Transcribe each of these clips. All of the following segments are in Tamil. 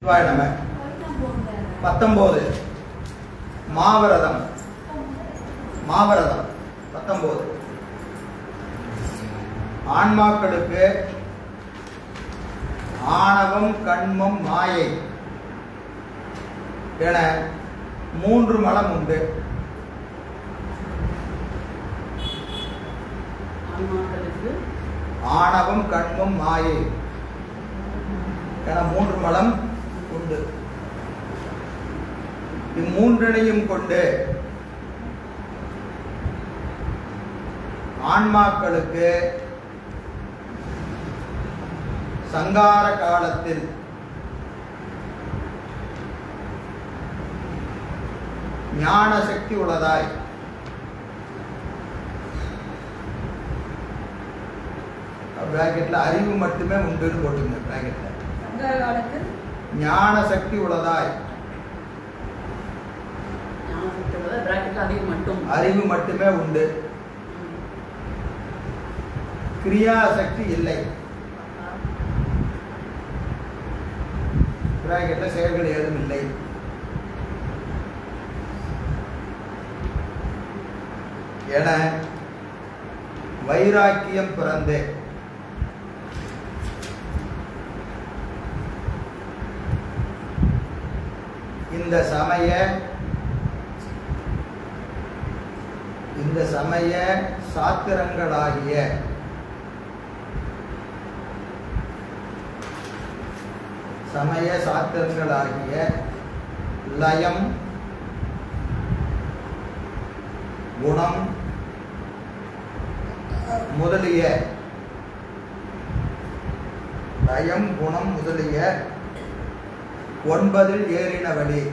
நம 19 மாவரதம் 19 ஆன்மாக்களுக்கு ஆணவம் கண்மம் மாயை என 3 மலம் உண்டு. ஆணவம் கண்மம் மாயை என 3 மலம் உண்டு. இம்மூன்றனையும் கொண்டு ஆன்மாக்களுக்கு சங்கார காலத்தில் ஞான சக்தி உள்ளதாய் பிராக்கெட்ல அறிவு மட்டுமே உண்டுன்னு போட்டுங்க. பிராக்கெட்ல ஞான சக்தி உள்ளதாய் அறிவு மட்டுமே உண்டு. கிரியா சக்தி இல்லை. பிராக்கெட்ல செயல்கள் ஏதும் இல்லை. என வைராக்கியம் பிறந்து இந்த சமய சாத்திரங்களாகிய லயம் குணம் முதலிய 9 ஏறின வழி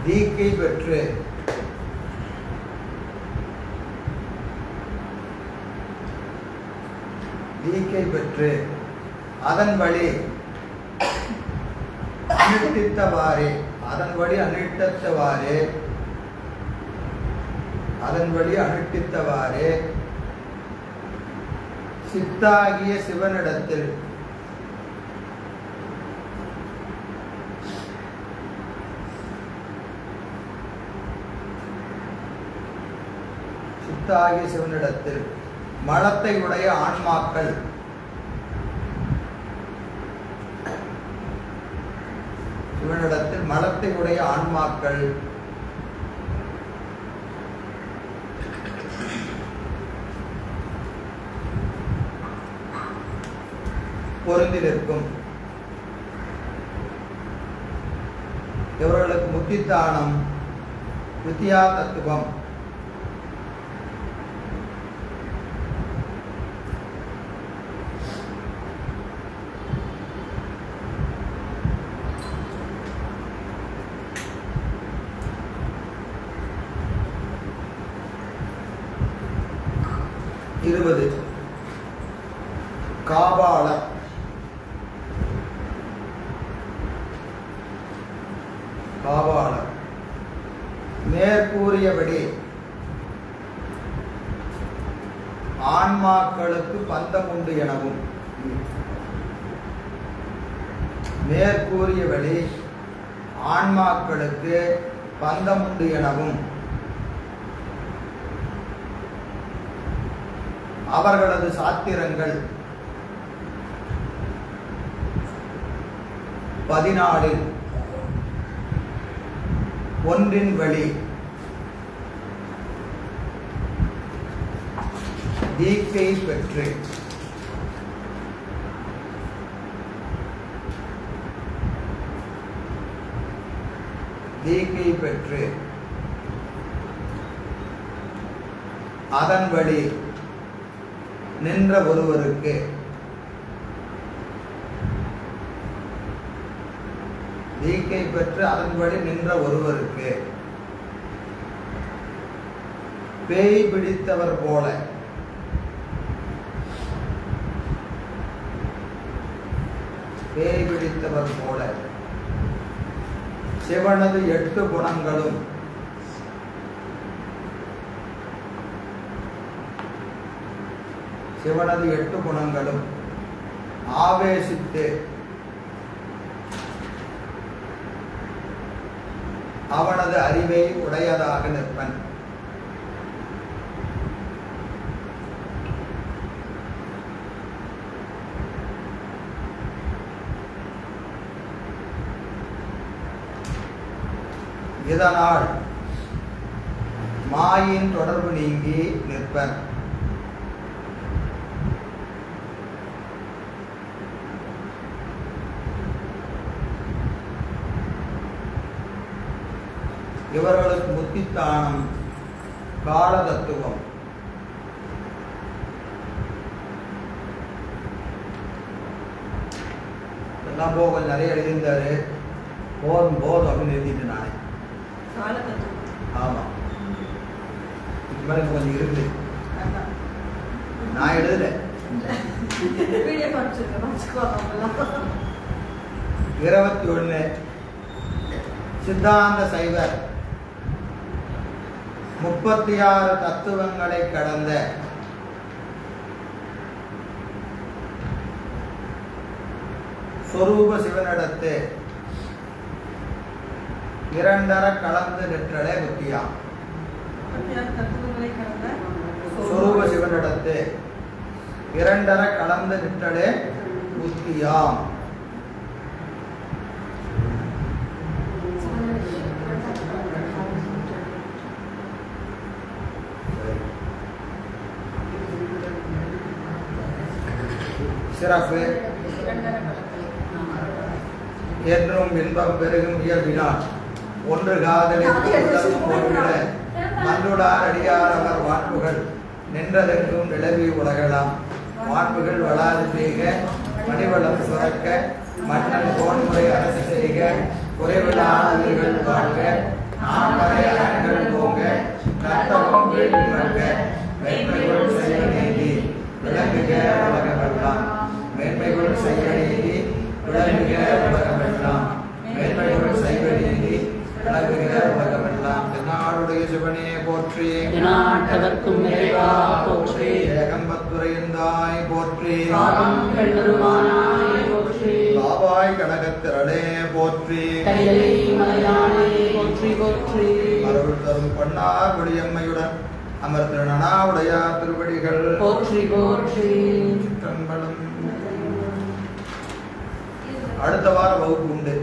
தீக்கை பெற்று அதன் வழி அனுஷ்டித்தவாறே சித்தாகிய சிவனிடத்தில் மலத்தை உடைய ஆன்மாக்கள் பொருந்தி நிற்கும். இவர்களுக்கு முத்தித்தானம் வித்யா தத்துவம் காபாலர் மேற்கூறியபடி ஆன்மாக்களுக்கு பந்தம் உண்டு எனவும் அவர்களது சாத்திரங்கள் 14 ஒன்றின் வழி தீக்கை பெற்று அதன் வழி நின்ற ஒருவருக்கு பேய் பிடித்தவர் போல சிவனது 8 குணங்களும் சிவனது 8 குணங்களும் ஆவேசித்து அவனது அறிவை உடையதாக நிற்பன். இதனால் மாயின் தொடர்பு நீங்கி நிற்பன். இவர்களுக்கு புத்தித்தானம், கால தத்துவம், இதெல்லாம் போக நிறைய எழுதியிருந்தாரு. போதும் போதும் அப்படின்னு எழுதிட்டு நானே. ஆமா, இது மாதிரி கொஞ்சம் இருக்கு. நான் எழுதல. 21 சித்தாந்த சைவர் 36 தத்துவங்களை கடந்த சொரூப சிவனிடத்து இரண்டர கலந்து நிற்றலே புத்தியாம். சொரூப சிவனிடத்து இரண்டர கலந்து நிற்றலே புத்தியாம். சிறப்பு என்றும் இன்பம் பெருகும் இயல்பினால் ஒன்று காதலித்து உலகம் போய்விட மன்றுளார் அடியார் அவர் வான்புகள் நின்றதெங்கும் நிலவி உலகலாம். வான்புகள் வளாது செய்க மணிவளம் சுரக்க மன்னன் போன்முறை அரசு செய்க குறைவில்லாதவர்கள் வாழ்க நான்மறை அறங்கள் போங்க நத்தவம் வேள்வி மல்க மேன்மைகள் செய்ய நீதி விளங்குக உலகமெல்லாம். மேன்மைகள் செய்ய நீதி விளங்குக உலகமெல்லாம். மேன்மைகள் செய்ய நீதி விளங்குக உலகமெல்லாம். தென்னாடுடைய சிவனே போற்றி, நாட்டவர்க்கும் இறைவா போற்றி, ஏகம்பத்துரையந்தாய் போற்றி, பெருமானாய் போற்றி, பாவாய் கனகத்திரளே போற்றி, கைலை மலையானே போற்றி போற்றி. அருள் தரும் பொன்னார் கொடியம்மையுடன் அமர் திருநாவுடையார் திருவடிகள் போற்றி போற்றி. சிற்றம்பலம். அடுத்த வார வகுப்பு உண்டு.